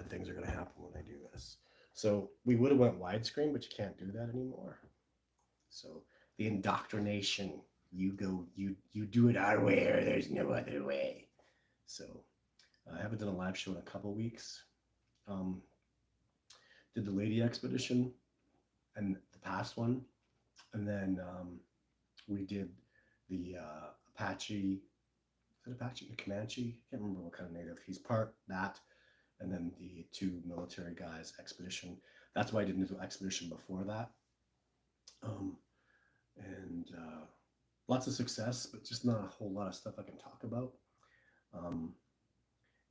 bad things are going to happen when I do this. So we would have went widescreen, but you can't do that anymore. So the indoctrination, you do it our way or there's no other way. So I haven't done a live show in a couple weeks. Um, did the lady expedition and the past one, and then we did the Apache. Is it Apache? The Comanche? I can't remember what kind of native. He's part that, and then the two military guys expedition. That's why I didn't do the expedition before that. Um, and lots of success, but just not a whole lot of stuff I can talk about. Um,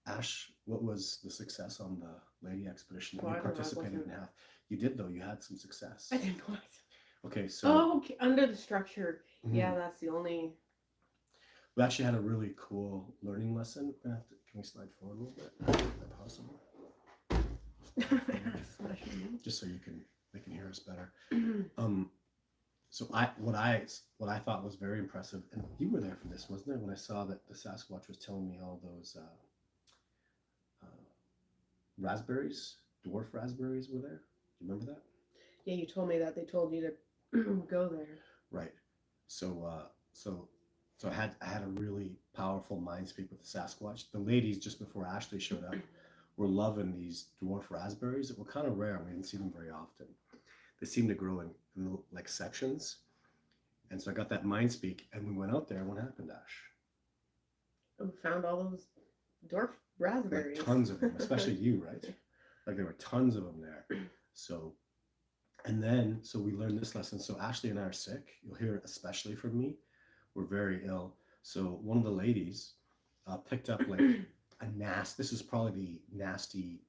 Ash, what was the success on the lady expedition that you participated in half? You did though. You had some success. I did not. Okay, so okay. Under the structure. Yeah, that's the only. We actually had a really cool learning lesson. We're gonna have to, can we slide forward a little bit? Is that possible? Just so they can hear us better. So what I thought was very impressive, and you were there for this, wasn't it? When I saw that the Sasquatch was telling me all those raspberries, dwarf raspberries were there. Do you remember that? Yeah, you told me that. They told you to go there. Right. So I had a really powerful mind speak with the Sasquatch. The ladies just before Ashley showed up were loving these dwarf raspberries that were kind of rare. We didn't see them very often. They seem to grow in like sections. And so I got that mind speak, and we went out there. What happened, Ash? We found all those dwarf raspberries. Like tons of them, especially you, right? Like there were tons of them there. So we learned this lesson. So Ashley and I are sick. You'll hear it especially from me. We're very ill. So one of the ladies picked up like this is probably the nasty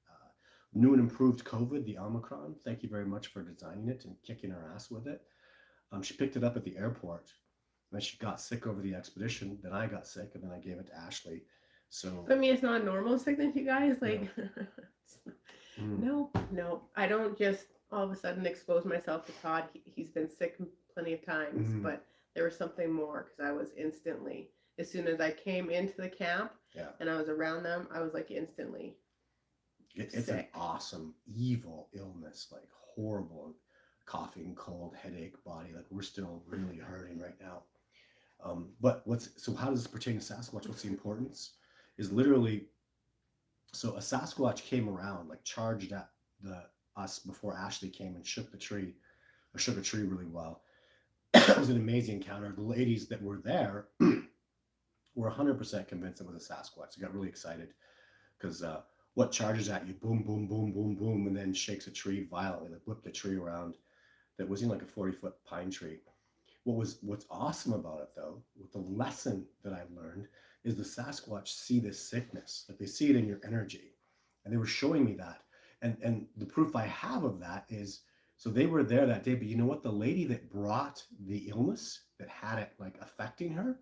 new and improved COVID, the Omicron. Thank you very much for designing it and kicking our ass with it. She picked it up at the airport. And then she got sick over the expedition. Then I got sick, and then I gave it to Ashley. So I mean, it's not normal sickness, you guys. Like, no. I don't just all of a sudden expose myself to Todd. He's been sick plenty of times, but there was something more because I was instantly, as soon as I came into the camp and I was around them, I was like instantly. It's an awesome, evil illness, like horrible coughing, cold, headache, body. Like we're still really hurting right now. But how does this pertain to Sasquatch? What's the importance? Is literally, so a Sasquatch came around, like charged at us before Ashley came and shook a tree really well. It was an amazing encounter. The ladies that were there were 100% convinced it was a Sasquatch. They got really excited because what charges at you, boom, boom, boom, boom, boom, and then shakes a tree violently, like whipped a tree around that was in like a 40-foot pine tree. What's awesome about it though, with the lesson that I learned, is the Sasquatch see this sickness, like they see it in your energy, and they were showing me that, and the proof I have of that is, so they were there that day, but you know what? The lady that brought the illness that had it like affecting her,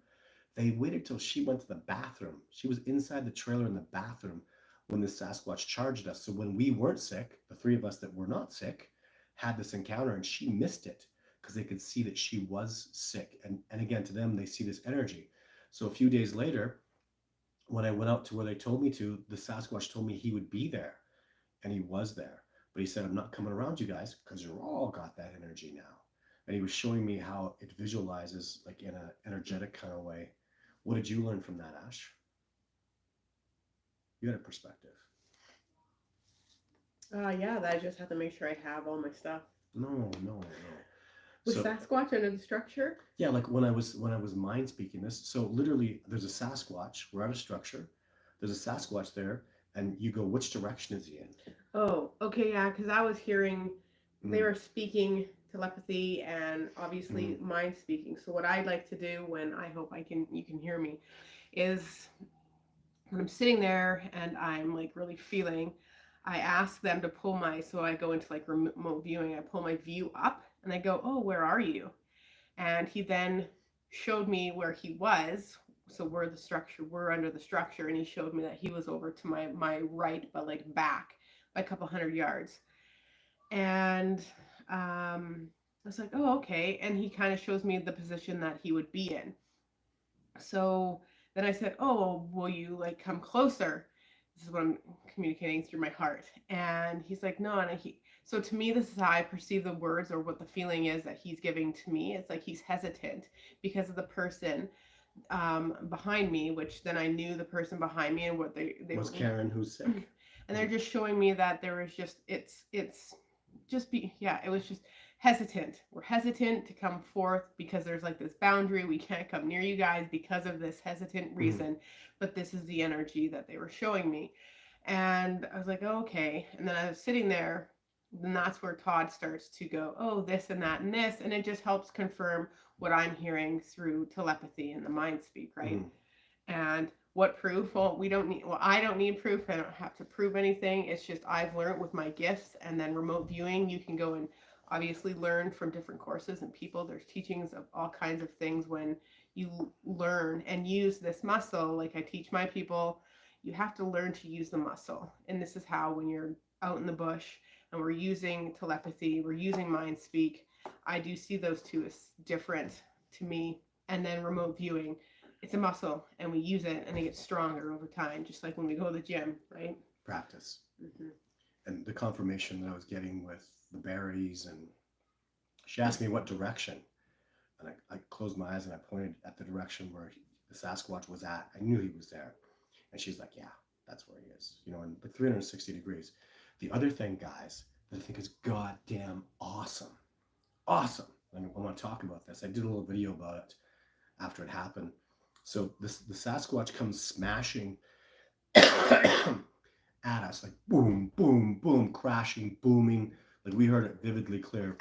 they waited till she went to the bathroom. She was inside the trailer in the bathroom when the Sasquatch charged us. So when we weren't sick, the three of us that were not sick had this encounter, and she missed it because they could see that she was sick. And again, to them, they see this energy. So a few days later, when I went out to where they told me to, the Sasquatch told me he would be there, and he was there. But he said, I'm not coming around you guys because you're all got that energy now. And he was showing me how it visualizes like in an energetic kind of way. What did you learn from that, Ash? You had a perspective. Yeah, that I just have to make sure I have all my stuff. No. Was Sasquatch under the structure? Yeah, like when I was mind speaking this. So literally, there's a Sasquatch. We're at a structure. There's a Sasquatch there, and you go, which direction is he in? Oh, okay, yeah, because I was hearing they were speaking telepathy and obviously mind speaking. So what I'd like to do when you can hear me, is when I'm sitting there and I'm like really feeling, I ask them to pull so I go into like remote viewing, I pull my view up and I go, oh, where are you? And he then showed me where he was. So we're under the structure, and he showed me that he was over to my right, but like back by a couple 100 yards. And I was like, oh, okay. And he kind of shows me the position that he would be in. So then I said, oh, will you like come closer? this is what I'm communicating through my heart. And he's like, no. And so to me, this is how I perceive the words, or what the feeling is that he's giving to me. It's like he's hesitant because of the person behind me, which then I knew the person behind me and what they Was were. Karen who's sick? And they're just showing me that there was just, it's just yeah, it was just hesitant. We're hesitant to come forth because there's like this boundary. We can't come near you guys because of this hesitant reason. Mm-hmm. But this is the energy that they were showing me. And I was like, oh, okay. And then I was sitting there, and that's where Todd starts to go, oh, this and that and this. And it just helps confirm what I'm hearing through telepathy and the mind speak, right? Mm-hmm. And what proof? Well, I don't need proof. I don't have to prove anything. It's just I've learned with my gifts, and then remote viewing, you can go and obviously learn from different courses and people. There's teachings of all kinds of things when you learn and use this muscle. Like I teach my people, you have to learn to use the muscle. And this is how, when you're out in the bush and we're using telepathy, we're using mind speak, I do see those two as different to me. And then remote viewing, it's a muscle, and we use it, and it gets stronger over time, just like when we go to the gym, right? Practice. Mm-hmm. And the confirmation that I was getting with the berries, and she asked me what direction, and I closed my eyes and I pointed at the direction where the Sasquatch was at. I knew he was there, and she's like, yeah, that's where he is, in like 360 degrees. The other thing, guys, that I think is goddamn awesome, and I want to talk about this. I did a little video about it after it happened. So the Sasquatch comes smashing at us, like boom, boom, boom, crashing, booming. Like we heard it vividly clear.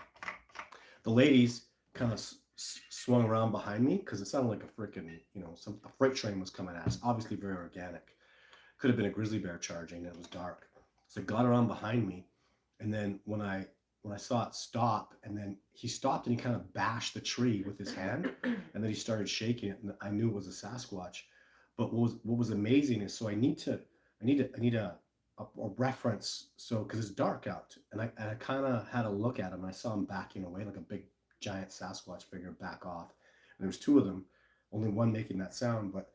The ladies kind of swung around behind me because it sounded like a freaking, a freight train was coming at us. Obviously very organic. Could have been a grizzly bear charging, and it was dark. So it got around behind me, and then when I saw it stop, and then he stopped and he kind of bashed the tree with his hand, and then he started shaking it, and I knew it was a Sasquatch. But what was amazing is, so I need a reference, so because it's dark out, and I kind of had a look at him, and I saw him backing away like a big giant Sasquatch figure back off, and there was two of them, only one making that sound, but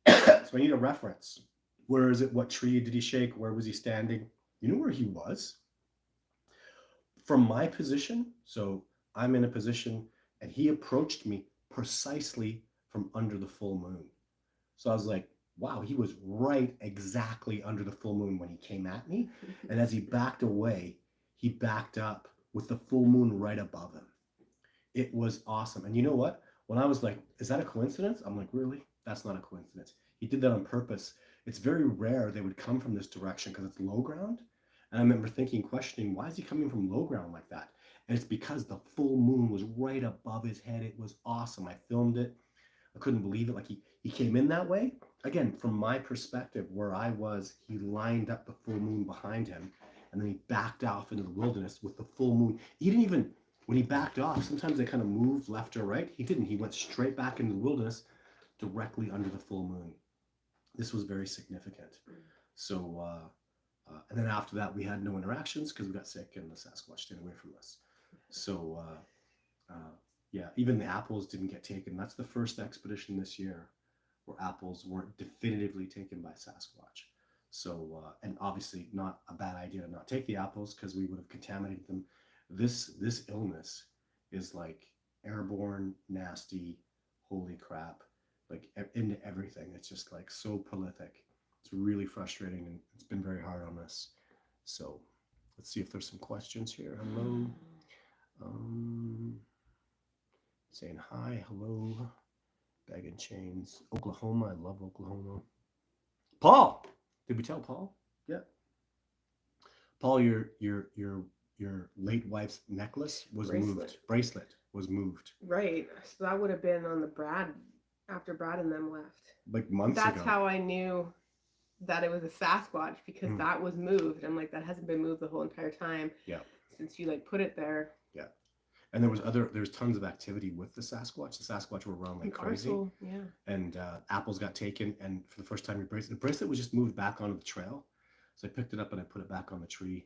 so I need a reference. Where is it? What tree did he shake? Where was he standing? You know where he was? From my position, so I'm in a position, and he approached me precisely from under the full moon. So I was like, wow, he was right exactly under the full moon when he came at me. And as he backed away, he backed up with the full moon right above him. It was awesome. And you know what? When I was like, is that a coincidence? I'm like, really? That's not a coincidence. He did that on purpose. It's very rare they would come from this direction because it's low ground. And I remember questioning, why is he coming from low ground like that? And it's because the full moon was right above his head. It was awesome. I filmed it. I couldn't believe it. Like he came in that way. Again, from my perspective, where I was, he lined up the full moon behind him, and then he backed off into the wilderness with the full moon. He didn't even, when he backed off, sometimes they kind of moved left or right. He didn't. He went straight back into the wilderness, directly under the full moon. This was very significant. So, and then after that, we had no interactions because we got sick and the Sasquatch stayed away from us. So, yeah, even the apples didn't get taken. That's the first expedition this year where apples weren't definitively taken by Sasquatch. So, and obviously not a bad idea to not take the apples because we would have contaminated them. This illness is like airborne, nasty, holy crap, like into everything. It's just like so prolific. It's really frustrating, and it's been very hard on us. So let's see if there's some questions here. Hello. Saying hi, hello. Bag and Chains. Oklahoma. I love Oklahoma. Paul! Did we tell Paul? Yeah. Paul, your late wife's necklace was moved. Bracelet was moved. Right. So that would have been on after Brad and them left. Like months ago. That's how I knew that it was a Sasquatch, because that was moved. I'm like, that hasn't been moved the whole entire time. Yeah. Since you put it there. Yeah. And there's tons of activity with the Sasquatch. The Sasquatch were around like crazy. Also, yeah. And apples got taken, and for the first time, the bracelet was just moved back onto the trail. So I picked it up and I put it back on the tree,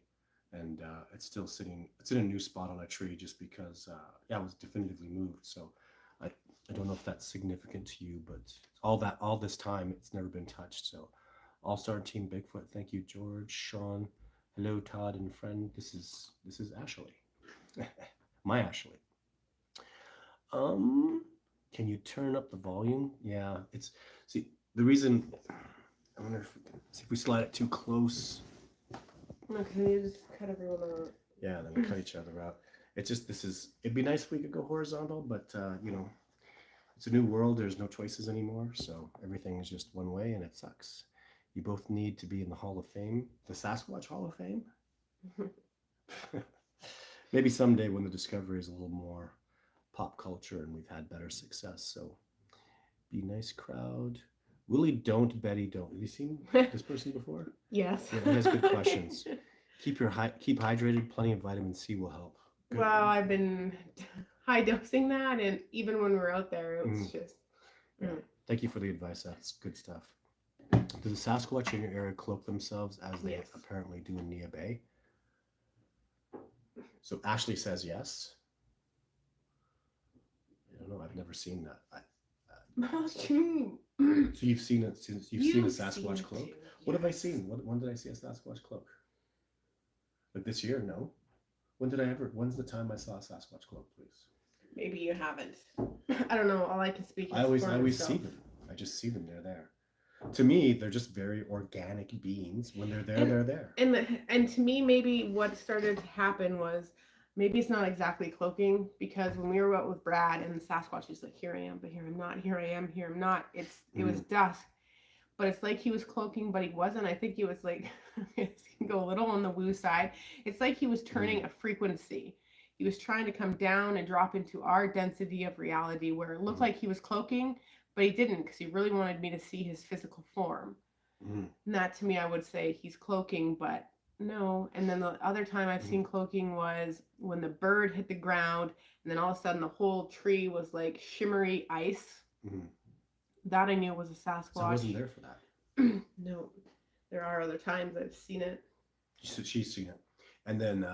and it's still sitting. It's in a new spot on a tree just because it was definitively moved. So I don't know if that's significant to you, but all this time it's never been touched. So All-Star Team Bigfoot. Thank you, George, Sean. Hello, Todd and friend. This is Ashley. My Ashley. Um, can you turn up the volume? Yeah, it's see the reason. I wonder if see if we slide it too close. Okay, you just cut everyone out. Yeah, then we cut each other out. It's just it'd be nice if we could go horizontal, but it's a new world. There's no choices anymore, so everything is just one way, and it sucks. You both need to be in the Hall of Fame, the Sasquatch Hall of Fame. Maybe someday when the discovery is a little more pop culture and we've had better success. So be nice, crowd. Willie don't, Betty don't. Have you seen this person before? Yes. Yeah, he has good questions. Keep hydrated. Plenty of vitamin C will help. Good. Well, I've been high dosing that, and even when we're out there, it was just. Yeah. Thank you for the advice. That's good stuff. Do the Sasquatch in your area cloak themselves as they apparently do in Nia Bay? So Ashley says yes. I don't know. I've never seen that. That's true. So you've seen it since you've seen a Sasquatch cloak. Yes. What have I seen? When did I see a Sasquatch cloak? Like this year? No. When's the time I saw a Sasquatch cloak, please? Maybe you haven't. I don't know. All I can speak is I always myself. see them. I just see them. They're there. To me, they're just very organic beings. When they're there, they're there. And to me, maybe what started to happen was maybe it's not exactly cloaking, because when we were out with Brad and the Sasquatch is like, here I am, but here I'm not, here I am, here I'm not. It was dusk, but it's like he was cloaking, but he wasn't. I think he was like, it can go a little on the woo side. It's like he was turning a frequency. He was trying to come down and drop into our density of reality, where it looked like he was cloaking, but he didn't, because he really wanted me to see his physical form. And that, to me, I would say he's cloaking, but no. And then the other time I've seen cloaking was when the bird hit the ground, and then all of a sudden the whole tree was like shimmery ice. That I knew was a Sasquatch. So I wasn't there for that. No, there are other times I've seen it. She's seen it. And then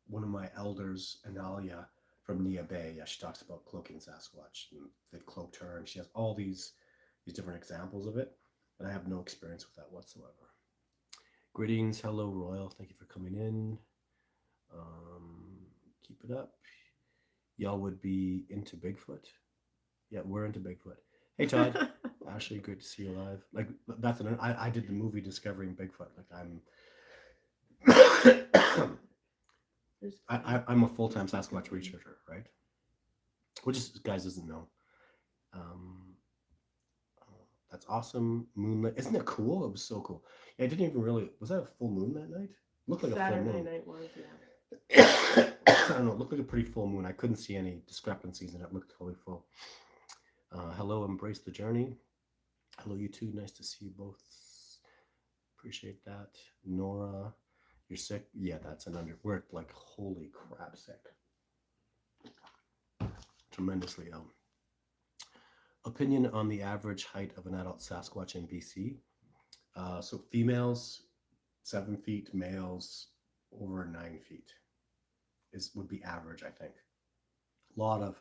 one of my elders, Analia from Nia Bay, she talks about cloaking Sasquatch. And they've cloaked her, and she has all these different examples of it. And I have no experience with that whatsoever. Greetings, hello, Royal. Thank you for coming in. Keep it up. Y'all would be into Bigfoot? Yeah, we're into Bigfoot. Hey, Todd. Ashley, great to see you live. Like, that's I did the movie Discovering Bigfoot. Like, I'm a full-time Sasquatch researcher, right? Which is, guys doesn't know. That's awesome. Moonlit. Isn't it cool? It was so cool. Yeah, I didn't even really. Was that a full moon that night? Looked like Saturday a full moon. night was, yeah. I don't know. It looked like a pretty full moon. I couldn't see any discrepancies, and it looked totally full. Hello, embrace the journey. Hello, you two. Nice to see you both. Appreciate that. Nora, you're sick? Yeah, that's an under. We're like, holy crap, sick. Tremendously ill. Opinion on the average height of an adult Sasquatch in BC. So females, 7 feet, males over 9 feet would be average, I think. A lot of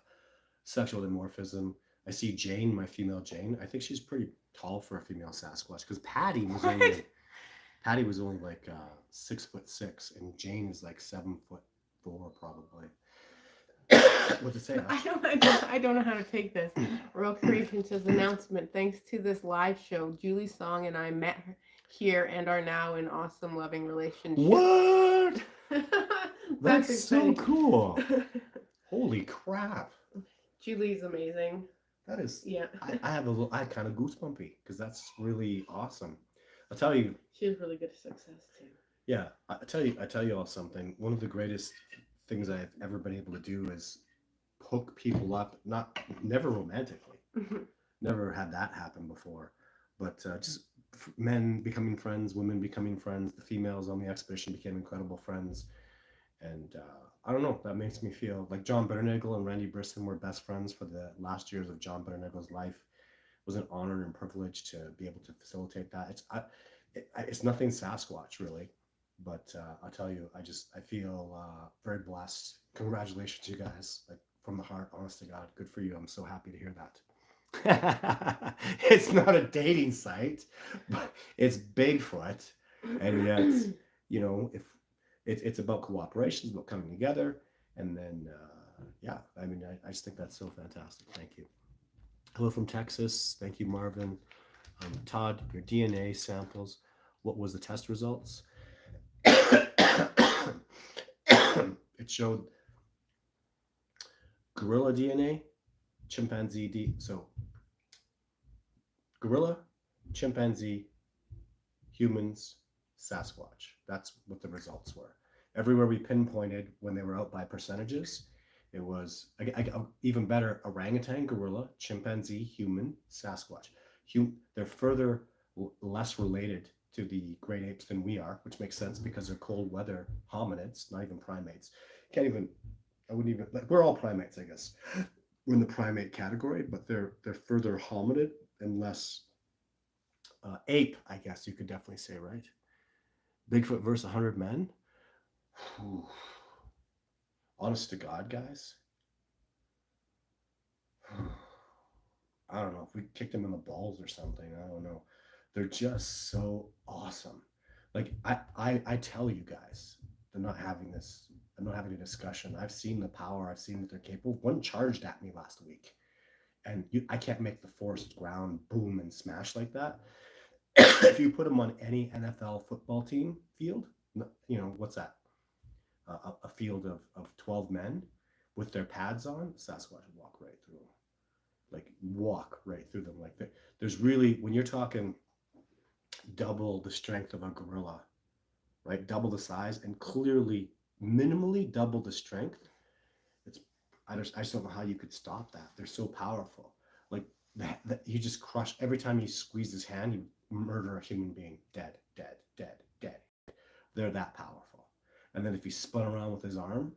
sexual dimorphism. I see Jane, my female Jane. I think she's pretty tall for a female Sasquatch, because Patty was only like 6'6", and Jane is like 7'4", probably. What to say? I don't know how to take this. Royal Creation says, announcement. Thanks to this live show, Julie Song and I met her here and are now in awesome, loving relationship. What? That's so cool. Holy crap. Julie's amazing. That is. Yeah. I kind of goosebumpy, because that's really awesome. I'll tell you. She was really good at success too. Yeah, I tell you all something. One of the greatest things I've ever been able to do is hook people up. Never romantically. Never had that happen before, but just men becoming friends, women becoming friends. The females on the expedition became incredible friends, and I don't know. That makes me feel like John Bitternagel and Randy Brisson were best friends for the last years of John Bitternagel's life. It was an honor and privilege to be able to facilitate that. It's nothing Sasquatch really, but I'll tell you, I feel very blessed. Congratulations, you guys! Like, from the heart, honest to God, good for you. I'm so happy to hear that. It's not a dating site, but it's Bigfoot, and yet, if it's about cooperation, it's about coming together, and then yeah, I mean, I just think that's so fantastic. Thank you. Hello from Texas. Thank you, Marvin. Todd, your DNA samples. What was the test results? It showed gorilla DNA, chimpanzee so gorilla, chimpanzee, humans, Sasquatch. That's what the results were. Everywhere we pinpointed when they were out by percentages, it was even better: orangutan, gorilla, chimpanzee, human, Sasquatch. They're further less related to the great apes than we are, which makes sense because they're cold weather hominids, not even primates. Can't even. I wouldn't even like. We're all primates, I guess. We're in the primate category, but they're further hominid and less ape, I guess you could definitely say, right? Bigfoot versus 100 men. Whew. Honest to God, guys. I don't know if we kicked them in the balls or something. I don't know. They're just so awesome. Like I tell you guys, they're not having this. I'm not having a discussion. I've seen the power. I've seen that they're capable. One charged at me last week, and I can't make the forced ground boom and smash like that. If you put them on any NFL football team field, what's that? A field of 12 men with their pads on, Sasquatch would walk right through them. Like, walk right through them. Like, there's really, when you're talking double the strength of a gorilla, right? Double the size and clearly, minimally double the strength. It's, I just don't know how you could stop that. They're so powerful. Like, you just crush, every time you squeeze his hand, you murder a human being. Dead, dead, dead, dead. They're that powerful. And then if he spun around with his arm,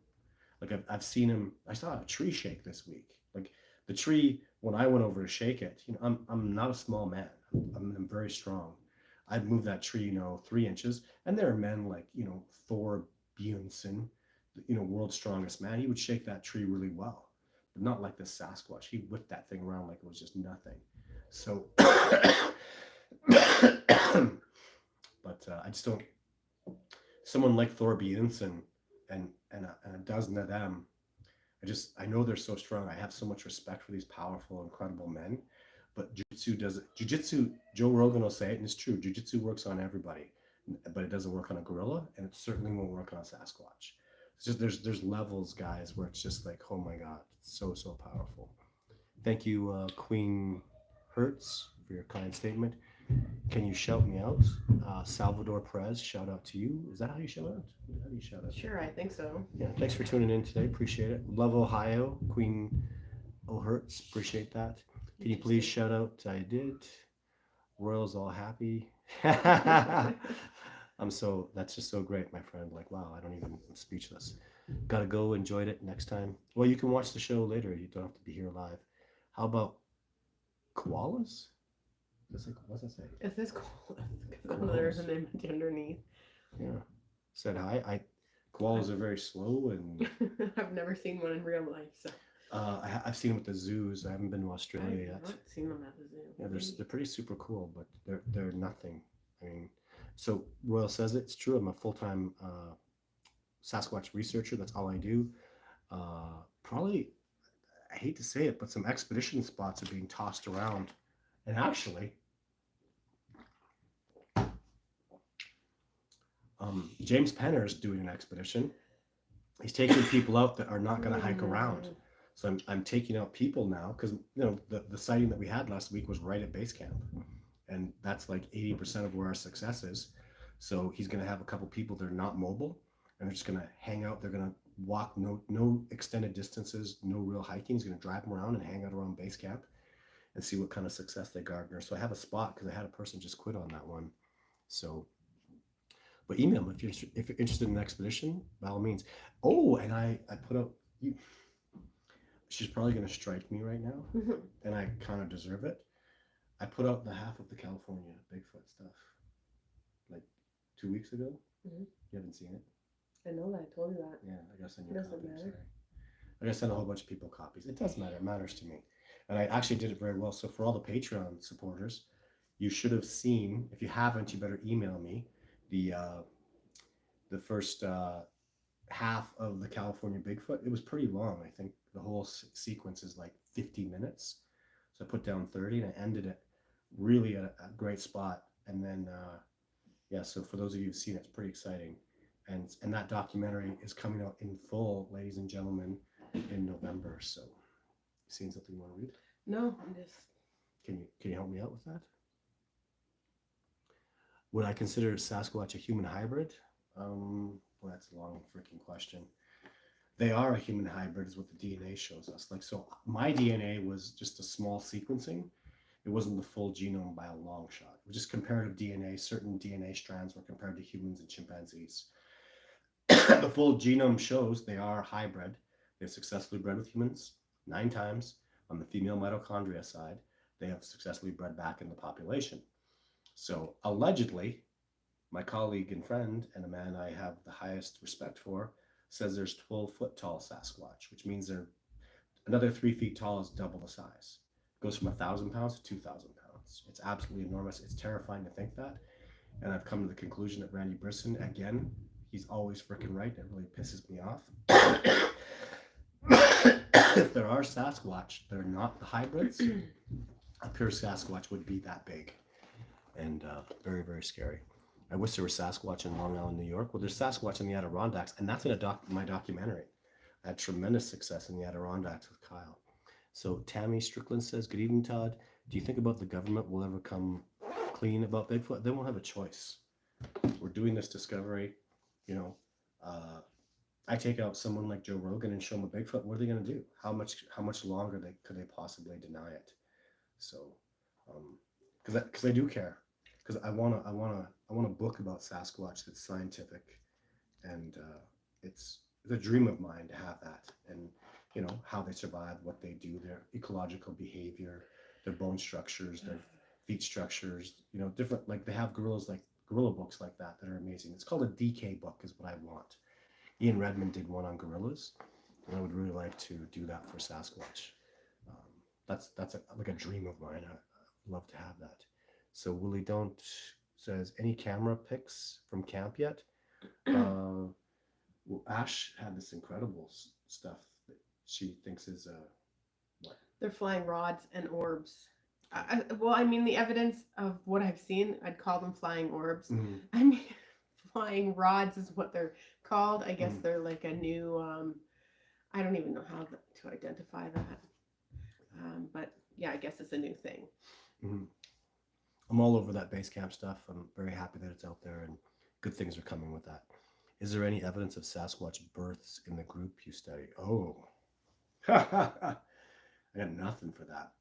like I've seen him. I saw a tree shake this week. Like the tree, when I went over to shake it, I'm not a small man. I'm very strong. I'd move that tree, 3 inches, and there are men like Thor Bjornsson, world's strongest man. He would shake that tree really well, but not like this Sasquatch. He whipped that thing around like it was just nothing. So, but I just don't. Someone like Thor Bjornsson and a dozen of them. I know they're so strong. I have so much respect for these powerful, incredible men. But jujitsu does it. Jujitsu, Joe Rogan will say it, and it's true. Jujitsu works on everybody, but it doesn't work on a gorilla, and it certainly won't work on a Sasquatch. It's just there's levels, guys, where it's just like, oh my god, it's so powerful. Thank you, Queen Hertz, for your kind statement. Can you shout me out? Salvador Perez, shout out to you. Is that how you shout out? How do you shout out? Sure, I think so. Yeah, thanks for tuning in today. Appreciate it. Love Ohio, Queen O'Hertz. Appreciate that. Can you please shout out? I did. Royals all happy. That's just so great, my friend. Like, wow, I'm speechless. Gotta go, enjoyed it next time. Well, you can watch the show later. You don't have to be here live. How about koalas? What's it say? It says koalas because there's an image underneath. Yeah. Said hi. Koalas are very slow, and I've never seen one in real life. So I've seen them at the zoos. I haven't been to Australia yet. I've not seen them at the zoo. Yeah, they're pretty super cool, but they're nothing. I mean, so Royal says it's true. I'm a full-time Sasquatch researcher. That's all I do. Probably, I hate to say it, but some expedition spots are being tossed around. And actually, James Penner is doing an expedition. He's taking people out that are not going to hike around. So I'm taking out people now because the sighting that we had last week was right at base camp, and that's like 80% of where our success is. So he's going to have a couple people that are not mobile, and they're just going to hang out. They're going to walk no extended distances, no real hiking. He's going to drive them around and hang out around base camp and see what kind of success they garner. So I have a spot because I had a person just quit on that one. So, but email them if you're interested in an expedition, by all means. Oh, and I put out you. She's probably going to strike me right now, and I kind of deserve it. I put out the half of the California Bigfoot stuff like 2 weeks ago. Mm-hmm. You haven't seen it? I know that. I told you that. Yeah, I gotta send you a copy. Doesn't matter. I gotta send a whole bunch of people copies. It does matter. It matters to me. And I actually did it very well. So for all the Patreon supporters, you should have seen. If you haven't, you better email me the first half of the California Bigfoot. It was pretty long. I think the whole sequence is like 50 minutes. So I put down 30 and I ended it really at a great spot. And then, yeah, so for those of you who've seen it, it's pretty exciting. And that documentary is coming out in full, ladies and gentlemen, in November. So, seen something you want to read? No, I'm just. Can you help me out with that? Would I consider Sasquatch a human hybrid? Well, that's a long freaking question. They are a human hybrid, is what the DNA shows us. Like, so my DNA was just a small sequencing. It wasn't the full genome by a long shot. It was just comparative DNA. Certain DNA strands were compared to humans and chimpanzees. The full genome shows they are hybrid. They've successfully bred with humans 9 times. On the female mitochondria side, they have successfully bred back in the population. So allegedly, my colleague and friend, and a man I have the highest respect for, says there's 12-foot tall Sasquatch, which means they're another 3 feet tall is double the size. It goes from 1,000 pounds to 2,000 pounds. It's absolutely enormous. It's terrifying to think that. And I've come to the conclusion that Randy Brisson, again, he's always freaking right. It really pisses me off. If there are Sasquatch that are not the hybrids, a pure Sasquatch would be that big. And very, very scary. I wish there were Sasquatch in Long Island, New York. Well, there's Sasquatch in the Adirondacks, and that's in my documentary. I had tremendous success in the Adirondacks with Kyle. So Tammy Strickland says, good evening, Todd. Do you think about the government will ever come clean about Bigfoot? They won't have a choice. We're doing this discovery, you know. I take out someone like Joe Rogan and show them a Bigfoot. What are they going to do? How much longer could they possibly deny it? So, because I do care. Because I want a book about Sasquatch that's scientific, and it's a dream of mine to have that, and you know how they survive, what they do, their ecological behavior, their bone structures, their feet structures, you know, different. Like they have gorilla books like that are amazing. It's called a DK book, is what I want. Ian Redmond did one on gorillas, and I would really like to do that for Sasquatch. That's like a dream of mine. I'd love to have that. So Willie Don't says, any camera pics from camp yet? Well, Ash had this incredible stuff that she thinks is what? They're flying rods and orbs. Well, I mean, the evidence of what I've seen, I'd call them flying orbs. Mm-hmm. I mean, flying rods is what they're called. I guess they're like a new, I don't even know how to identify that. But yeah, I guess it's a new thing. Mm-hmm. I'm all over that base camp stuff. I'm very happy that it's out there and good things are coming with that. Is there any evidence of Sasquatch births in the group you study? Oh, I got nothing for that.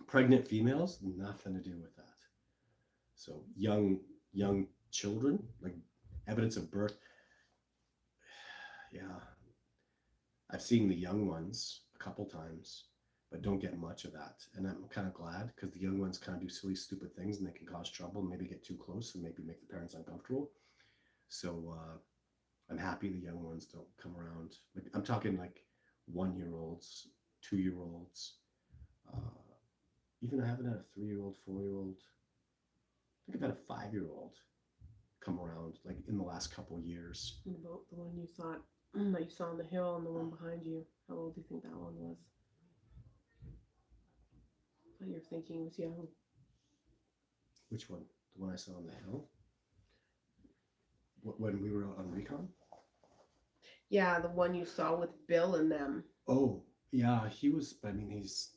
Pregnant females, nothing to do with that. So young children, like evidence of birth. Yeah, I've seen the young ones a couple times, but don't get much of that. And I'm kind of glad, because the young ones kind of do silly, stupid things and they can cause trouble and maybe get too close and maybe make the parents uncomfortable. So I'm happy the young ones don't come around. Like, I'm talking like 1-year-olds, 2-year-olds. Even I haven't had a 3-year-old, 4-year-old. I think I've had a 5-year-old come around like in the last couple of years. About the one you saw on the hill and the one behind you. How old do you think that one was? What you're thinking was young. Which one? The one I saw on the hill? When we were out on recon? Yeah, the one you saw with Bill and them. Oh, yeah, he was, I mean, he's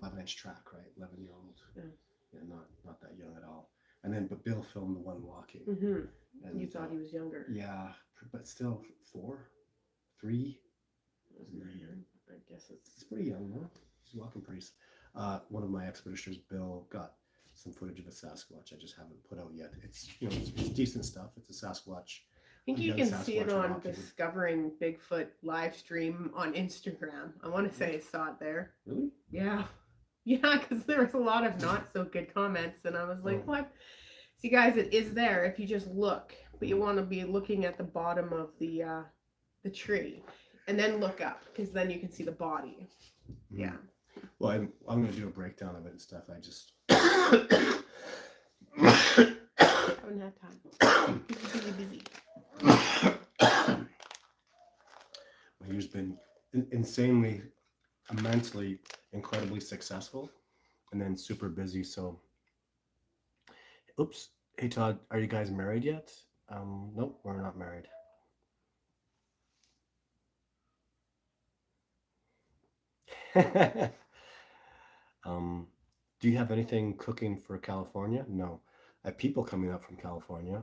11-inch track, right? 11-year-old. Yeah, not that young at all. And then, but Bill filmed the one walking. Mm-hmm. And you thought he was younger. Yeah, but still 4, 3. I guess it's pretty young, though. He's walking pretty. One of my expeditioners, Bill, got some footage of a Sasquatch. I just haven't put out yet. It's it's decent stuff. It's a Sasquatch. I think you can see it on Discovering Bigfoot live stream on Instagram. I want to say I saw it there. Really? Yeah. Yeah, because there was a lot of not so good comments, and I was like, what? See, guys, it is there if you just look, but you want to be looking at the bottom of the tree, and then look up, because then you can see the body. Yeah. Well, I'm going to do a breakdown of it and stuff. I just Haven't had time. Busy. my year's been insanely, immensely, incredibly successful, and then super busy. So, oops. Hey Todd, are you guys married yet? Nope, we're not married. um, do you have anything cooking for California? No, I have people coming up from California.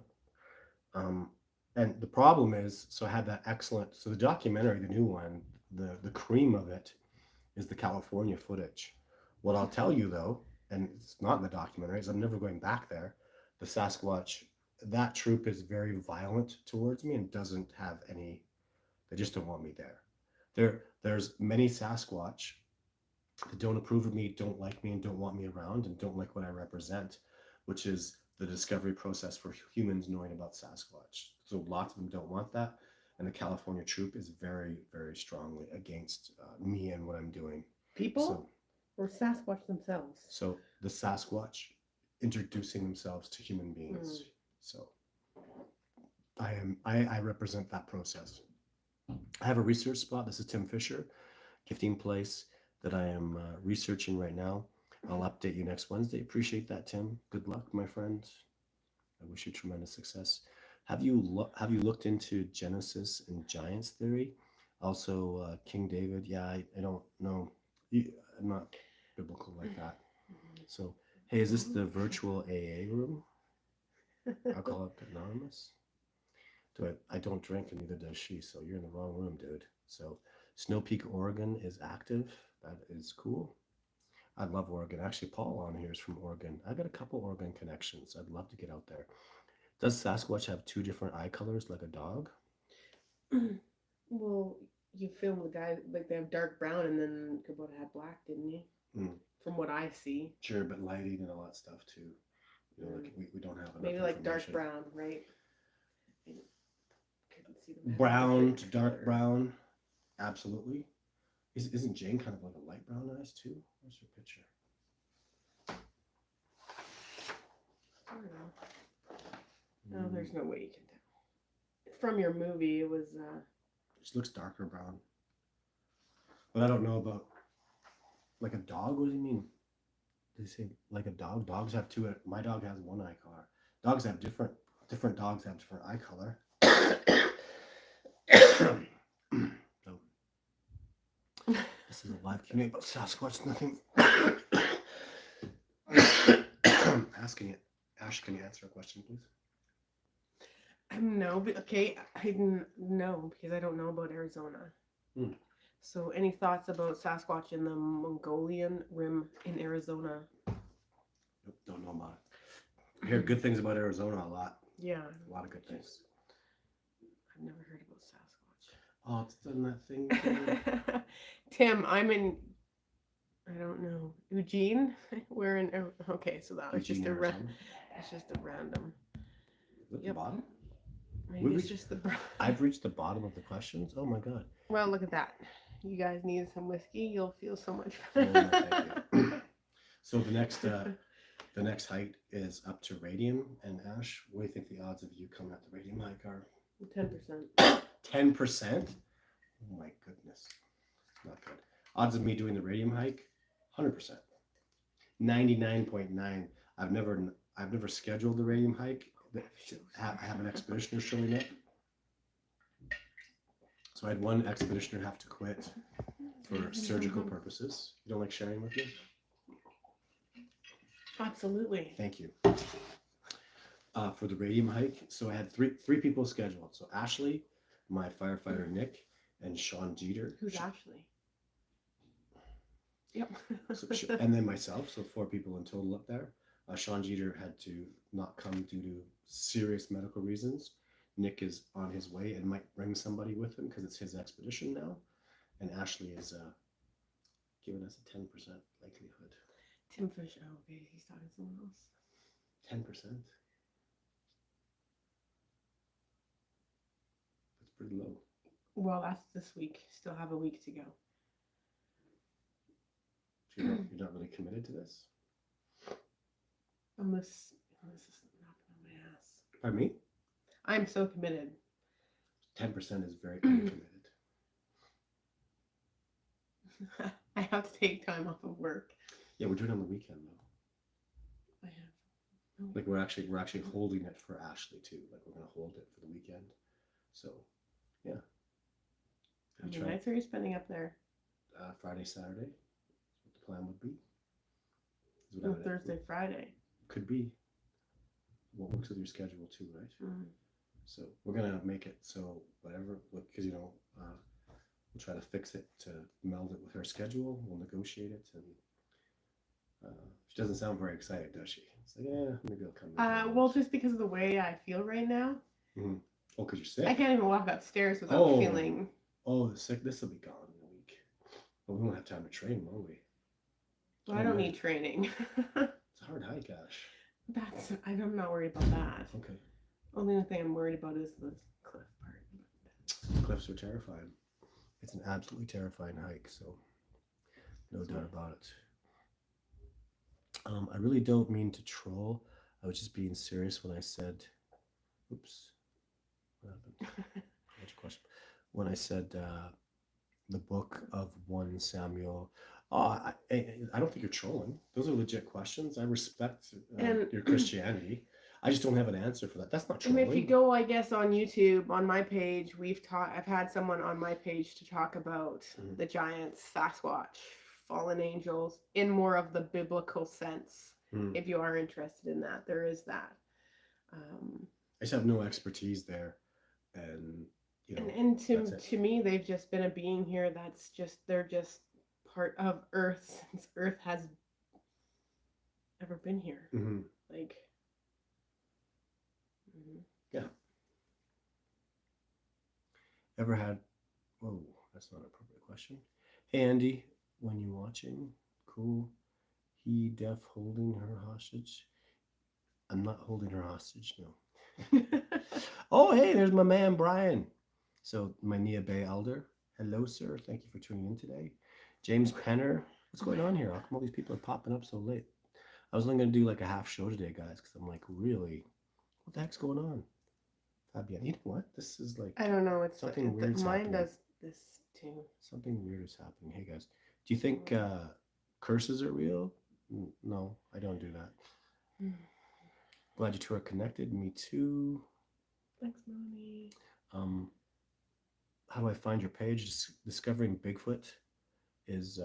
Um, and the problem is, so I had that excellent. So the documentary, the new one, the cream of it is the California footage. What I'll tell you though, and it's not in the documentary, is I'm never going back there. The Sasquatch, that troop is very violent towards me and doesn't have any. They just don't want me there. There's many Sasquatch that don't approve of me, don't like me, and don't want me around, and don't like what I represent, which is the discovery process for humans knowing about Sasquatch. So lots of them don't want that, and the California troop is very, very strongly against me and what I'm doing. People So, or Sasquatch themselves? so the Sasquatch introducing themselves to human beings. So I represent that process. I have a research spot. This is Tim Fisher, gifting place that I am researching right now. I'll update you next Wednesday. Appreciate that, Tim. Good luck, my friend. I wish you tremendous success. Have you looked into Genesis and Giants theory? Also, King David. Yeah, I don't know. I'm not biblical like that. So, hey, is this the virtual AA room? Alcoholic Anonymous? I don't drink and neither does she, so you're in the wrong room, dude. So Snow Peak, Oregon is active. That is cool. I love Oregon. Actually, Paul on here is from Oregon. I got a couple Oregon connections. I'd love to get out there. Does Sasquatch have two different eye colors like a dog? Well, you filmed the guy like they have dark brown and then Kubota had black, didn't you? From what I see. Sure, but lighting and all that stuff too. You know, like we don't have enough maybe like dark information. brown, right? Couldn't see them. Brown to dark brown. Absolutely. Isn't Jane kind of like a light brown eyes too? Where's her picture? I don't know. No, there's no way you can tell. From your movie, it was. She looks darker brown. But I don't know about like a dog. What do you mean? Did they say like a dog? Dogs have two. My dog has one eye color. Dogs have different dogs have different eye color. So, this is a live Q&A about Sasquatch. Nothing. Asking it. Ash, can you answer a question, please? No, but okay, I didn't know because I don't know about Arizona. So, any thoughts about Sasquatch in the Mongolian Rim in Arizona? Nope, don't know about it. I hear good things about Arizona a lot. Yeah, a lot of good things. I've never heard about Sasquatch. Oh, it's done that thing. Tim, I'm in. I don't know, Eugene. We're in. Okay, so that was just a random. It's just a random. Look at the bottom. Maybe it's just the. I've reached the bottom of the questions. Oh my god. Well, look at that. You guys need some whiskey. You'll feel so much better. Thank you. So the next height is up to Radium. And Ash, what do you think the odds of you coming at the Radium hike are? 10%. 10%? Oh my goodness. Not good. Odds of me doing the Radium hike? 100%. 99.9. I've never scheduled the Radium hike. I have an expeditioner showing up. So I had one expeditioner have to quit for surgical purposes. You don't like sharing with me? Absolutely. Thank you. For the Radium hike, so I had three people scheduled. So Ashley, my firefighter Nick, and Sean Jeter. Who's Ashley? Yep. And then myself, so 4 people in total up there. Sean Jeter had to not come due to serious medical reasons. Nick is on his way and might bring somebody with him because it's his expedition now. And Ashley is giving us a 10% likelihood. Tim Fish. Oh, okay. He's talking to someone else. 10%? That's pretty low. Well, that's this week. Still have a week to go. You're not really committed to this. This is knocking on my ass. Pardon me? I'm so committed. 10% is very uncommitted. I have to take time off of work. Yeah, we're doing it on the weekend though. I have. Like we're actually holding it for Ashley too. Like we're gonna hold it for the weekend. So, yeah. How many nights are you spending up there? Friday, Saturday. That's what the plan would be. No, Thursday, Friday. Could be. What works with your schedule too, right? Mm. So we're gonna make it so whatever, because we'll try to fix it to meld it with her schedule. We'll negotiate it, and she doesn't sound very excited, does she? It's like, yeah, maybe I'll come. Well, just because of the way I feel right now. Mm-hmm. Oh, because you're sick. I can't even walk upstairs without feeling. Oh, the sickness will be gone in a week. But we won't have time to train, will we? Well, I don't need training. It's a hard hike, Ash. I'm not worried about that. Okay. Only thing I'm worried about is the cliff part. The cliffs are terrifying. It's an absolutely terrifying hike, so no doubt about it. I really don't mean to troll. I was just being serious when I said, oops, what happened? What's your question? When I said the book of 1 Samuel. I don't think you're trolling. Those are legit questions. I respect your Christianity. I just don't have an answer for that. That's not trolling. If you go, I guess, on YouTube, on my page, I've had someone on my page to talk about the giants, Sasquatch, fallen angels, in more of the biblical sense. If you are interested in that, there is that. I just have no expertise there, and and to me, they've just been a being here. They're just part of Earth since Earth has ever been here. Mm-hmm. Like. Yeah. Ever had? Whoa, that's not an appropriate question. Hey Andy, when you watching? Cool. He deaf holding her hostage. I'm not holding her hostage. No. Oh, hey, there's my man Brian. So my Nia Bay elder. Hello, sir. Thank you for tuning in today. James Penner. What's going on here? How come all these people are popping up so late? I was only going to do like a half show today, guys, because I'm like, really. What the heck's going on? Fabian, you know what? This is like... I don't know. It's something weird's mine happening. Does this too. Something weird is happening. Hey, guys. Do you think curses are real? No, I don't do that. Glad you two are connected. Me too. Thanks, Mommy. How do I find your page? Discovering Bigfoot is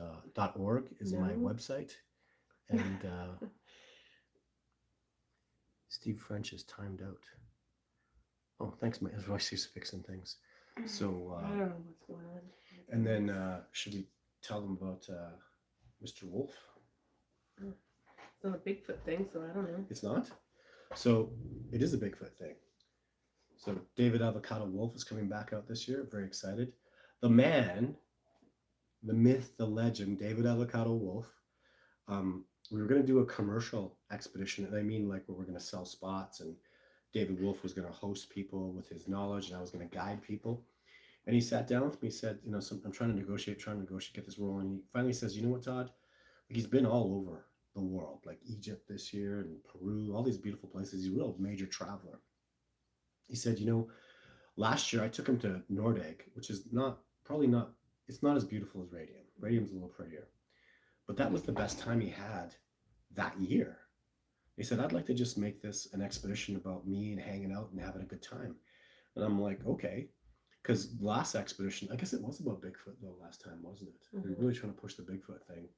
.org is my website. And... Steve French is timed out. Oh, thanks, mate. His voice is fixing things. So I don't know what's going on. And then should we tell them about Mr. Wolf? It's not a Bigfoot thing, so I don't know. It's not? So it is a Bigfoot thing. So David Avocado Wolf is coming back out this year. Very excited. The man, the myth, the legend, David Avocado Wolf. We were going to do a commercial expedition, and I mean like where we're going to sell spots, and David Wolf was going to host people with his knowledge, and I was going to guide people. And he sat down with me, said, I'm trying to negotiate, get this rolling. And he finally says, you know what, Todd? Like, he's been all over the world, like Egypt this year and Peru, all these beautiful places. He's a real major traveler. He said, last year I took him to Nordegg, which is it's not as beautiful as Radium. Radium's a little prettier. But that was the best time he had that year. He said, I'd like to just make this an expedition about me and hanging out and having a good time. And I'm like, okay. Because last expedition, I guess it was about Bigfoot though last time, wasn't it? Mm-hmm. We were really trying to push the Bigfoot thing.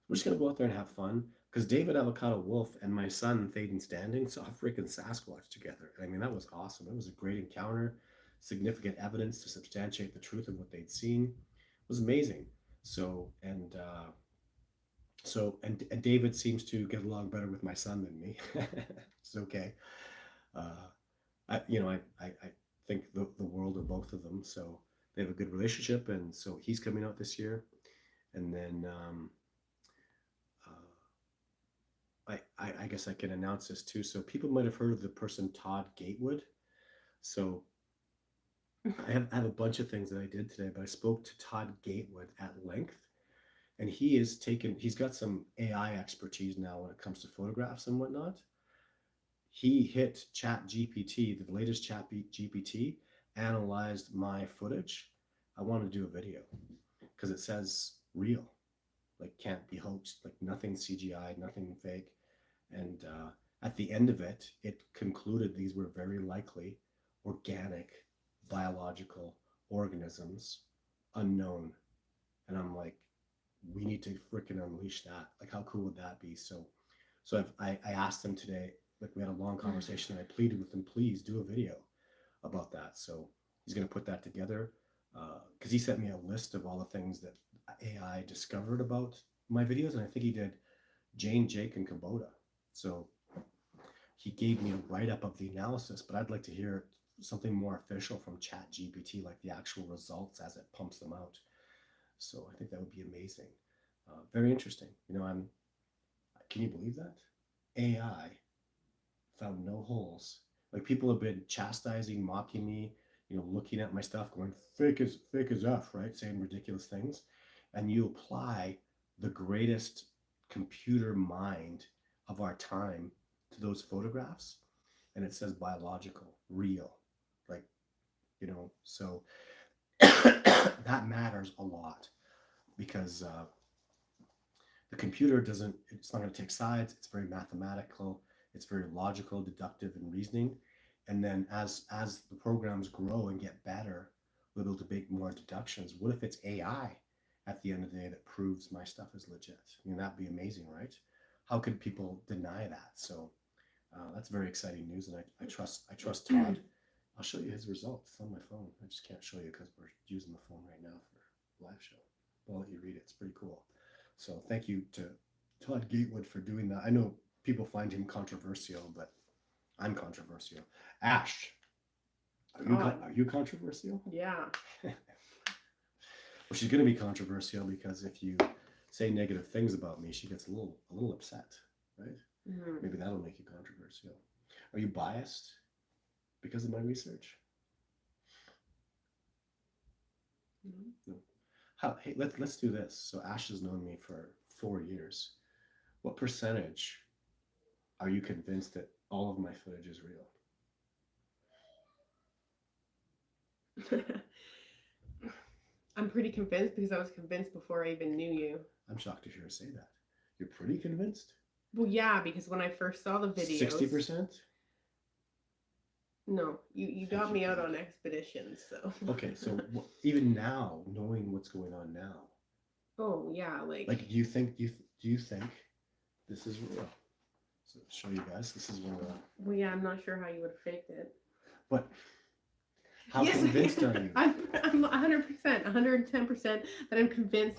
We're just going to go out there and have fun. Because David Avocado Wolf and my son, Thaden Standing, saw freaking Sasquatch together. I mean, that was awesome. It was a great encounter. Significant evidence to substantiate the truth of what they'd seen. It was amazing. And David seems to get along better with my son than me. It's okay. I think the world of both of them. So they have a good relationship, and so he's coming out this year. And then I guess I can announce this too. So people might have heard of the person Todd Gatewood. So I have a bunch of things that I did today, but I spoke to Todd Gatewood at length. And he's got some AI expertise now when it comes to photographs and whatnot. He hit Chat GPT, the latest Chat GPT, analyzed my footage. I want to do a video because it says real, like can't be hoaxed, like nothing CGI, nothing fake. And at the end of it, it concluded these were very likely organic biological organisms, unknown. And I'm like, we need to freaking unleash that. Like, how cool would that be? So I asked him today, like we had a long conversation, and I pleaded with him, please do a video about that. So he's going to put that together because he sent me a list of all the things that AI discovered about my videos, and I think he did Jane, Jake, and Kubota. So he gave me a write-up of the analysis, but I'd like to hear something more official from Chat GPT, like the actual results as it pumps them out. So I think that would be amazing. Very interesting. Can you believe that? AI found no holes. Like, people have been chastising, mocking me, looking at my stuff, going fake as F, right? Saying ridiculous things. And you apply the greatest computer mind of our time to those photographs, and it says biological, real. Like, so that matters a lot because the computer it's not going to take sides. It's very mathematical. It's very logical, deductive, and reasoning. And then as the programs grow and get better, we'll be able to make more deductions. What if it's AI at the end of the day that proves my stuff is legit? That'd be amazing, right? How could people deny that? So that's very exciting news, and I trust Todd. I'll show you his results. It's on my phone. I just can't show you because we're using the phone right now for live show. I'll let you read it. It's pretty cool. So thank you to Todd Gatewood for doing that. I know people find him controversial, but I'm controversial. Ash, are you controversial? Yeah. Well, she's going to be controversial because if you say negative things about me, she gets a little upset, right? Mm-hmm. Maybe that'll make you controversial. Are you biased because of my research? Mm-hmm. No. Hey, let's do this. So Ash has known me for 4 years. What percentage are you convinced that all of my footage is real? I'm pretty convinced because I was convinced before I even knew you. I'm shocked to hear her say that. You're pretty convinced? Well, yeah, because when I first saw the videos... 60%? No, you got me out on expeditions, so... Okay, so even now, knowing what's going on now... Oh, yeah, like... Like, do you think this is real? So show you guys, this is one of the... Well, yeah, I'm not sure how you would have faked it. But how convinced are you? I'm 100%, 110% that I'm convinced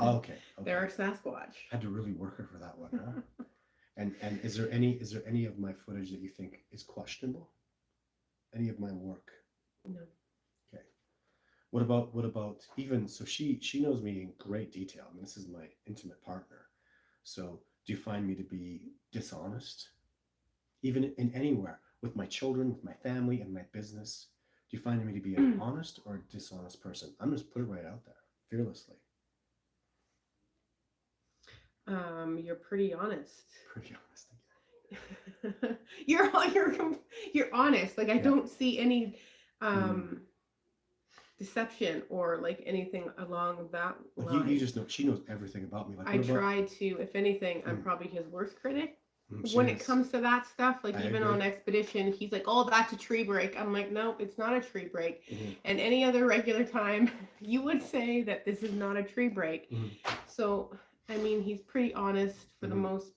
there are Sasquatch. Had to really work her for that one, huh? And is there any of my footage that you think is questionable? Any of my work? No. Okay. What about even so? She knows me in great detail. I mean, this is my intimate partner. So do you find me to be dishonest? Even in anywhere, with my children, with my family, and my business, do you find me to be an honest or a dishonest person? I'm just put it right out there, fearlessly. You're pretty honest. Pretty honest again. You're honest. Like, I don't see any deception or like anything along that line. You just know she knows everything about me. Like, I try to, if anything, I'm probably his worst critic. When it comes to that stuff, like I agree. On expedition, he's like, oh, that's a tree break. I'm like, no, it's not a tree break. Mm-hmm. And any other regular time, you would say that this is not a tree break. Mm-hmm. So, I mean, he's pretty honest for the most,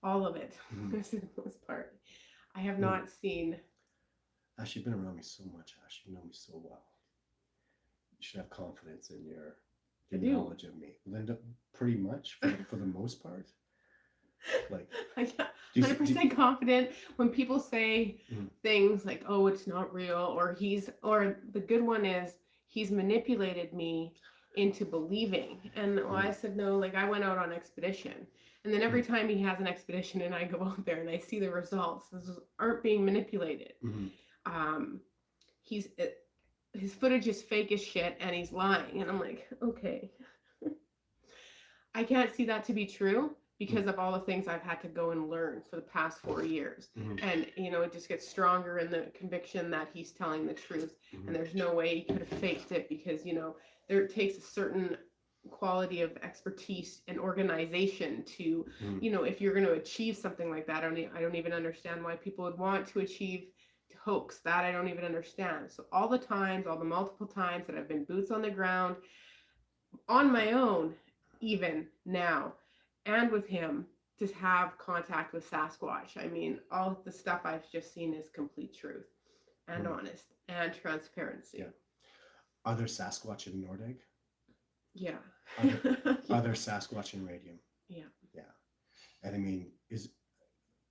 all of it, for the most part. I have not seen. Ash, you've been around me so much, Ash. You know me so well. You should have confidence in your knowledge of me. Linda, pretty much, for the most part. Like, I'm 100% confident when people say things like, oh, it's not real, or the good one is he's manipulated me into believing. And I said, no, like, I went out on expedition, and then every time he has an expedition and I go out there and I see the results, those aren't being manipulated. His footage is fake as shit and he's lying, and I'm like, okay. I can't see that to be true because of all the things I've had to go and learn for the past 4 years. And, it just gets stronger in the conviction that he's telling the truth. And there's no way he could have faked it because, there takes a certain quality of expertise and organization to, if you're going to achieve something like that. I don't even understand why people would want to achieve to hoax that. I don't even understand. So all the multiple times that I've been boots on the ground on my own, even now, and with him, to have contact with Sasquatch. I mean, all the stuff I've just seen is complete truth and honest and transparency. Yeah. Are there Sasquatch in Nordegg? Yeah. Are there Sasquatch in Radium? Yeah. Yeah. And I mean,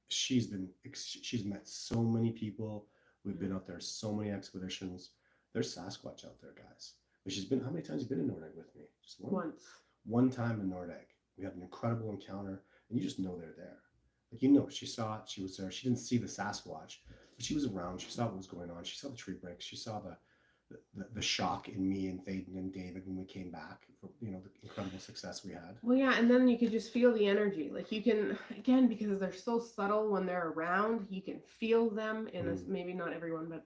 she's met so many people. We've been out there so many expeditions. There's Sasquatch out there, guys. But how many times have you been in Nordegg with me? Just once. One time in Nordegg. We had an incredible encounter, and you just know they're there. She saw it, she was there. She didn't see the Sasquatch, but she was around. She saw what was going on. She saw the tree breaks. She saw the shock in me and Thaden and David when we came back from, the incredible success we had. Well, yeah, and then you could just feel the energy. Like you can, again, because they're so subtle when they're around, you can feel them in maybe not everyone, but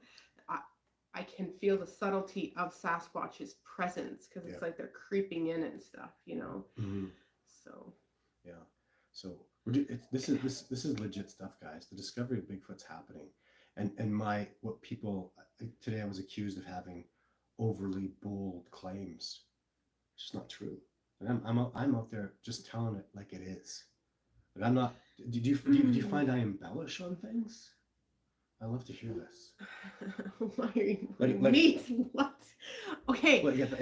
I can feel the subtlety of Sasquatch's presence because it's like they're creeping in and stuff, So. Yeah. So this is legit stuff, guys. The discovery of Bigfoot's happening, and today I was accused of having overly bold claims. It's just not true. And I'm out there just telling it like it is. Like I'm not. Do you find I embellish on things? I love to hear this. Why are you what? Okay. Well, if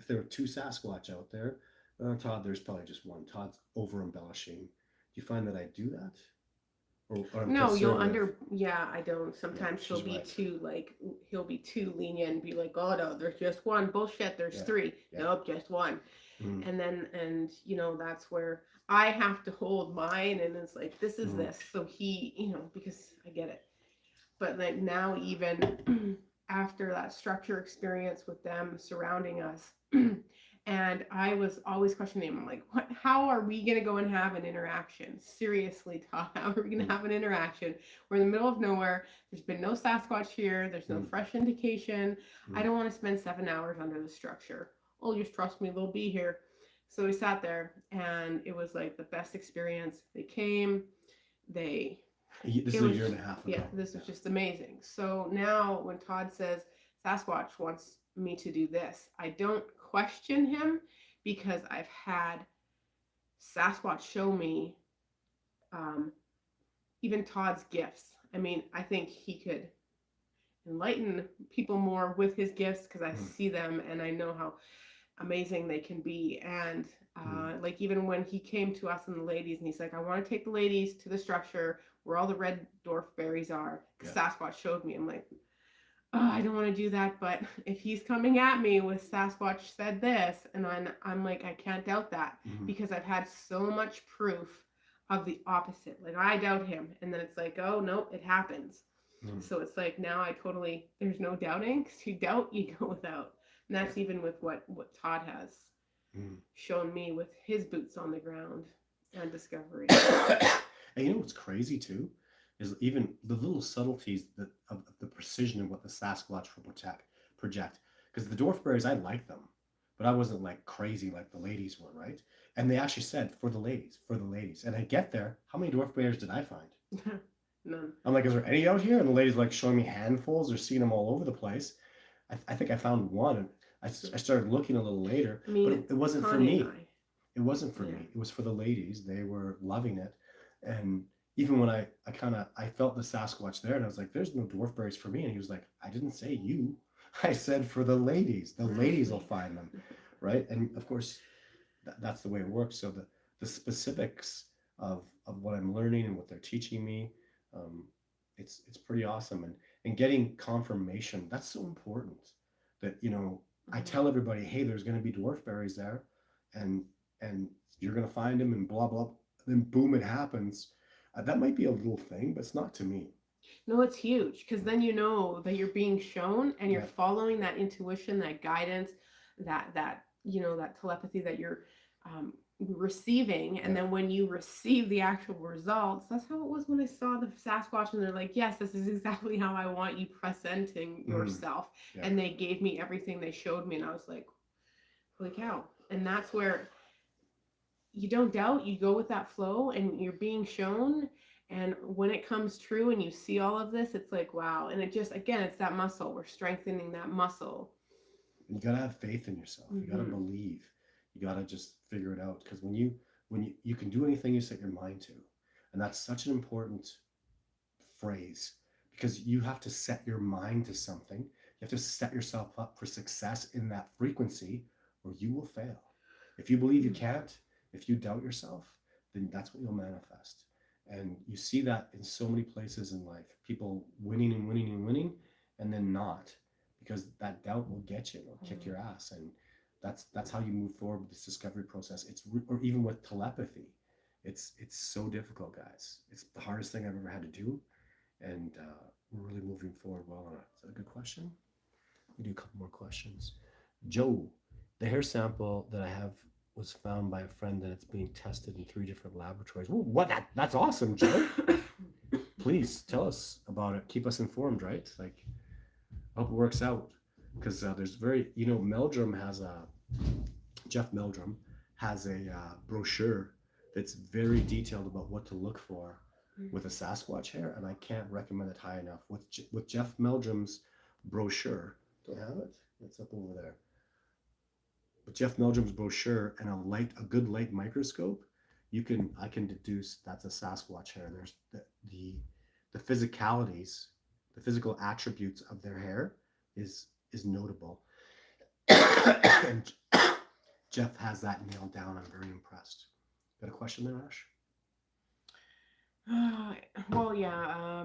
there were two Sasquatch out there, Todd, there's probably just one. Todd's over embellishing. Do you find that I do that? Or no, I don't. Sometimes he'll be too lenient and be like, oh no, there's just one. Bullshit, there's three. Nope, just one. And then that's where I have to hold mine, and it's like, this is this. So he, because I get it. But like now, even after that structure experience with them surrounding us, and I was always questioning him. I'm like, how are we going to go and have an interaction? Seriously, Todd, how are we going to have an interaction? We're in the middle of nowhere. There's been no Sasquatch here. There's no fresh indication. I don't want to spend 7 hours under the structure. Oh, just trust me, they'll be here. So we sat there, and it was like the best experience. They came. This is a year and a half ago. Yeah, this was just amazing. So now when Todd says Sasquatch wants me to do this, I don't question him because I've had Sasquatch show me even Todd's gifts. I mean, I think he could enlighten people more with his gifts because I see them and I know how amazing they can be. And like even when he came to us and the ladies, and he's like, I want to take the ladies to the structure where all the red dwarf berries are. Sasquatch showed me. I'm like, oh, I don't want to do that, but if he's coming at me with Sasquatch said this, and I'm like, I can't doubt that because I've had so much proof of the opposite. Like I doubt him, and then it's like, oh nope, it happens. So it's like now there's no doubting, because you doubt, you go without. And that's even with what Todd has shown me with his boots on the ground and discovery. And you know what's crazy too? Is even the little subtleties of the precision of what the Sasquatch will project. Because the dwarf berries, I like them, but I wasn't like crazy like the ladies were, right? And they actually said for the ladies. And I get there, how many dwarf berries did I find? None. I'm like, is there any out here? And the lady's like showing me handfuls. They're seeing them all over the place. I think I found one. I started looking a little later, but it wasn't for me. It wasn't for me. It was for the ladies. They were loving it. And even when I felt the Sasquatch there, and I was like, there's no dwarf berries for me. And he was like, I didn't say you. I said for the ladies. The ladies will find them, right? And of course, that's the way it works. So the specifics of what I'm learning and what they're teaching me, it's pretty awesome. And getting confirmation, that's so important. That, I tell everybody, hey, there's going to be dwarf berries there, and you're going to find them, and blah blah. Then boom, it happens. That might be a little thing, but it's not to me. No, it's huge, because then you know that you're being shown and you're following that intuition, that guidance, that that telepathy that you're receiving, and Yeah. then when you receive the actual results, that's how it was when I saw the Sasquatch, and they're like, yes, this is exactly how I want you presenting Mm, yourself. yeah. And they gave me everything they showed me, and I was like, holy cow. And that's where you don't doubt, you go with that flow, and you're being shown. And when it comes true and you see all of this, it's like, wow. And it just, again, it's that muscle. We're strengthening that muscle. You gotta have faith in yourself. You gotta Mm-hmm. believe. You gotta just figure it out. Because when you can do anything you set your mind to, and that's such an important phrase, because you have to set your mind to something. You have to set yourself up for success in that frequency, or you will fail. If you believe you can't, if you doubt yourself, then that's what you'll manifest. And you see that in so many places in life, people winning and winning and winning, and then not, because that doubt will get you, it'll kick your ass. And that's how you move forward with this discovery process. Or even with telepathy, it's so difficult, guys. It's the hardest thing I've ever had to do, and we're really moving forward well on it. Is that a good question? We do a couple more questions. Joe, the hair sample that I have was found by a friend, and it's being tested in 3 different laboratories. Ooh, what? That's awesome, Joe. Please tell us about it. Keep us informed, right? Like, I hope it works out, because there's Meldrum has a Jeff Meldrum has a brochure that's very detailed about what to look for with a Sasquatch hair, and I can't recommend it high enough. With Jeff Meldrum's brochure, do I have it? It's up over there. With Jeff Meldrum's brochure and a good light microscope, I can deduce that's a Sasquatch hair. There's the physicalities, the physical attributes of their hair is notable. And Jeff has that nailed down. I'm very impressed. Got a question there, Ash? Well, yeah.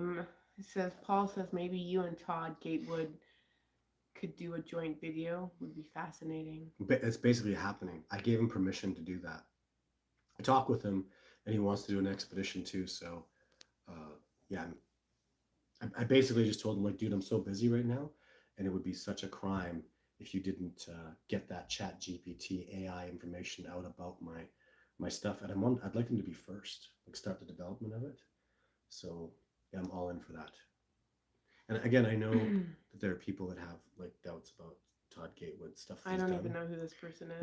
It says Paul says maybe you and Todd Gatewood could do a joint video. Would be fascinating. It's basically happening. I gave him permission to do that. I talked with him, and he wants to do an expedition too. So, yeah, I basically just told him, like, dude, I'm so busy right now, and it would be such a crime if you didn't get that Chat GPT AI information out about my stuff. And I'd like him to be first, like start the development of it. So yeah, I'm all in for that. And again, I know that there are people that have like doubts about Todd Gatewood stuff. I don't even know who this person is.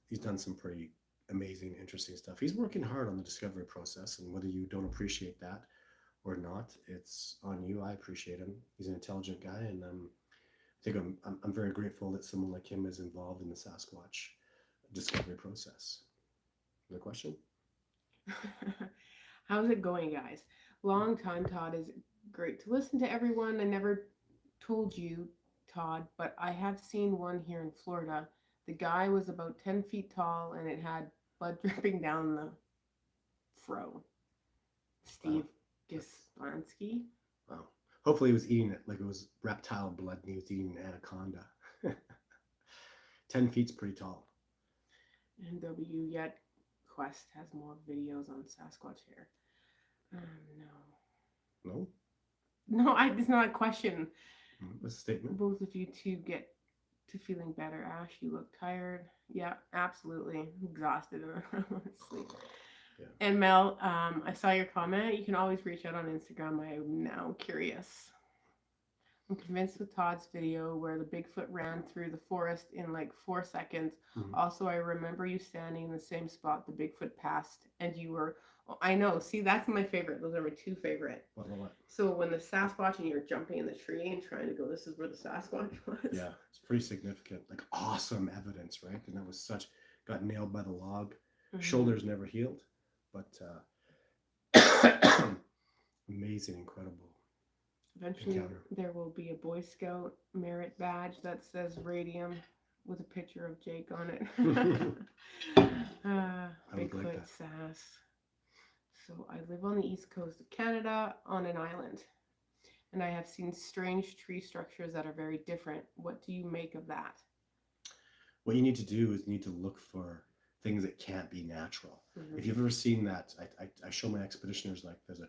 He's done some pretty amazing, interesting stuff. He's working hard on the discovery process, and whether you don't appreciate that or not, it's on you. I appreciate him. He's an intelligent guy, and I think I'm very grateful that someone like him is involved in the Sasquatch discovery process. Another question? How's it going, guys? Long time, Todd. Is great to listen to everyone. I never told you, Todd, but I have seen one here in Florida. The guy was about 10 feet tall, and it had blood dripping down the fro. Steve Gislansky. Wow. Hopefully he was eating it like it was reptile blood and he was eating an anaconda. 10 feet's pretty tall. And W Yet Quest has more videos on Sasquatch hair. No. No? No, it's not a question. What's the statement? Both of you two get to feeling better. Ash, you look tired. Yeah, absolutely. Exhausted and sleep. Yeah. And Mel, I saw your comment. You can always reach out on Instagram. I am now curious. I'm convinced with Todd's video where the Bigfoot ran through the forest in like 4 seconds. Mm-hmm. Also, I remember you standing in the same spot the Bigfoot passed, and you were. Oh, I know. See, that's my favorite. Those are my 2 favorite. What? So when the Sasquatch and you're jumping in the tree and trying to go, this is where the Sasquatch was. Yeah, it's pretty significant. Like awesome evidence, right? And that was got nailed by the log. Mm-hmm. Shoulders never healed, but amazing, incredible. Eventually, there will be a Boy Scout merit badge that says Radium with a picture of Jake on it. Bigfoot like Sass. So I live on the east coast of Canada on an island, and I have seen strange tree structures that are very different. What do you make of that? What you need to do is you need to look for things that can't be natural. Mm-hmm. If you've ever seen that, I show my expeditioners, like there's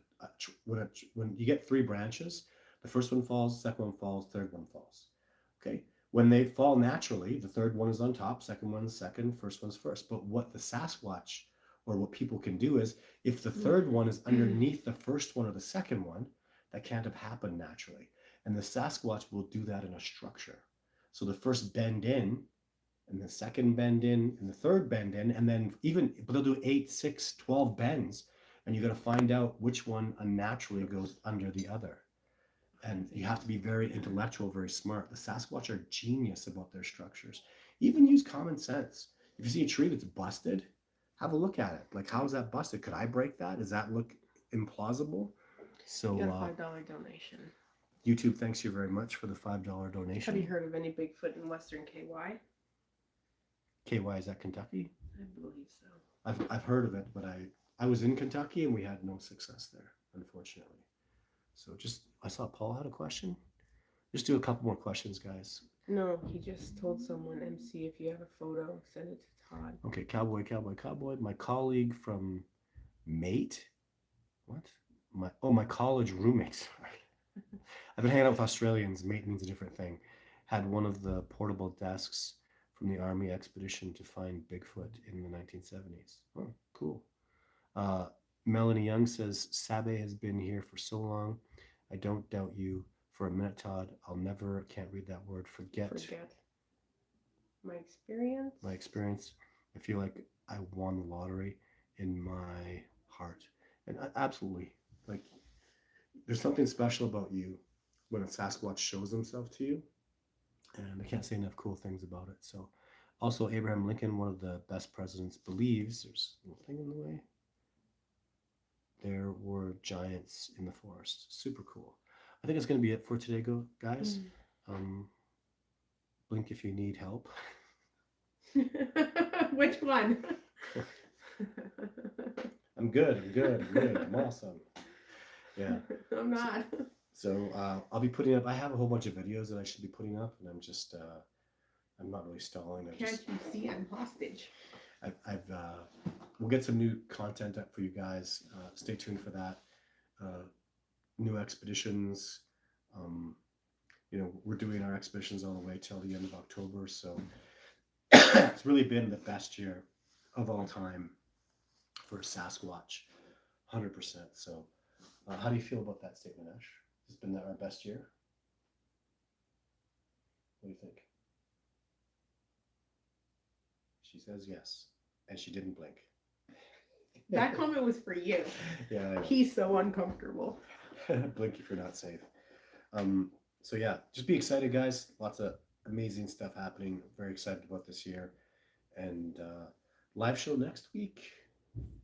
when you get 3 branches, the first one falls, second one falls, third one falls. Okay, When they fall naturally, the third one is on top, second one's second, first one's first. But what the Sasquatch or what people can do is if the third one is underneath the first one or the second one, that can't have happened naturally. And the Sasquatch will do that in a structure. So the first bend in, and the second bend in, and the third bend in, and then but they'll do 8, 6, 12 bends, and you got to find out which one unnaturally goes under the other. And you have to be very intellectual, very smart. The Sasquatch are genius about their structures. Even use common sense. If you see a tree that's busted, have a look at it. Like, how is that busted? Could I break that? Does that look implausible? So, You got a $5 donation. YouTube, thanks you very much for the $5 donation. Have you heard of any Bigfoot in Western KY? KY, is that Kentucky? I believe so. I've heard of it, but I was in Kentucky and we had no success there, unfortunately. So I saw Paul had a question. Just do a couple more questions, guys. No, he just told someone, MC, if you have a photo, send it to Todd. Okay, cowboy. My colleague from Mate. What? My college roommate. Sorry. I've been hanging out with Australians. Mate means a different thing. Had one of the portable desks from the Army expedition to find Bigfoot in the 1970s. Oh, cool. Melanie Young says, Sabe has been here for so long. I don't doubt you for a minute, Todd. Can't read that word. Forget. My experience? My experience. I feel like I won the lottery in my heart. And absolutely. Like, there's something special about you when a Sasquatch shows himself to you. And I can't say enough cool things about it. So, also, Abraham Lincoln, one of the best presidents, believes there's nothing in the way. There were giants in the forest. Super cool. I think it's going to be it for today, guys. Blink if you need help. Which one? I'm good. I'm awesome. Yeah. I'm not. So I'll be putting up, I have a whole bunch of videos that I should be putting up, and I'm just, I'm not really stalling. Can't you see I'm hostage? We'll get some new content up for you guys. Stay tuned for that. New expeditions. We're doing our expeditions all the way till the end of October. So it's really been the best year of all time for Sasquatch, 100%. So how do you feel about that statement, Ash? Has it been our best year? What do you think? She says yes, and she didn't blink. That comment was for you. Yeah. He's so uncomfortable. Blink if you're not safe. So yeah, just be excited, guys. Lots of amazing stuff happening. Very excited about this year. And live show next week.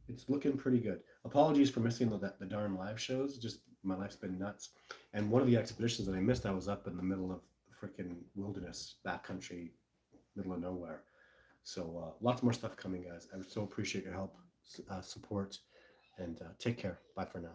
It's looking pretty good. Apologies for missing the darn live shows. Just my life's been nuts. And one of the expeditions that I missed, I was up in the middle of the freaking wilderness, backcountry, middle of nowhere. So lots more stuff coming, guys. I so appreciate your help, support, and take care. Bye for now.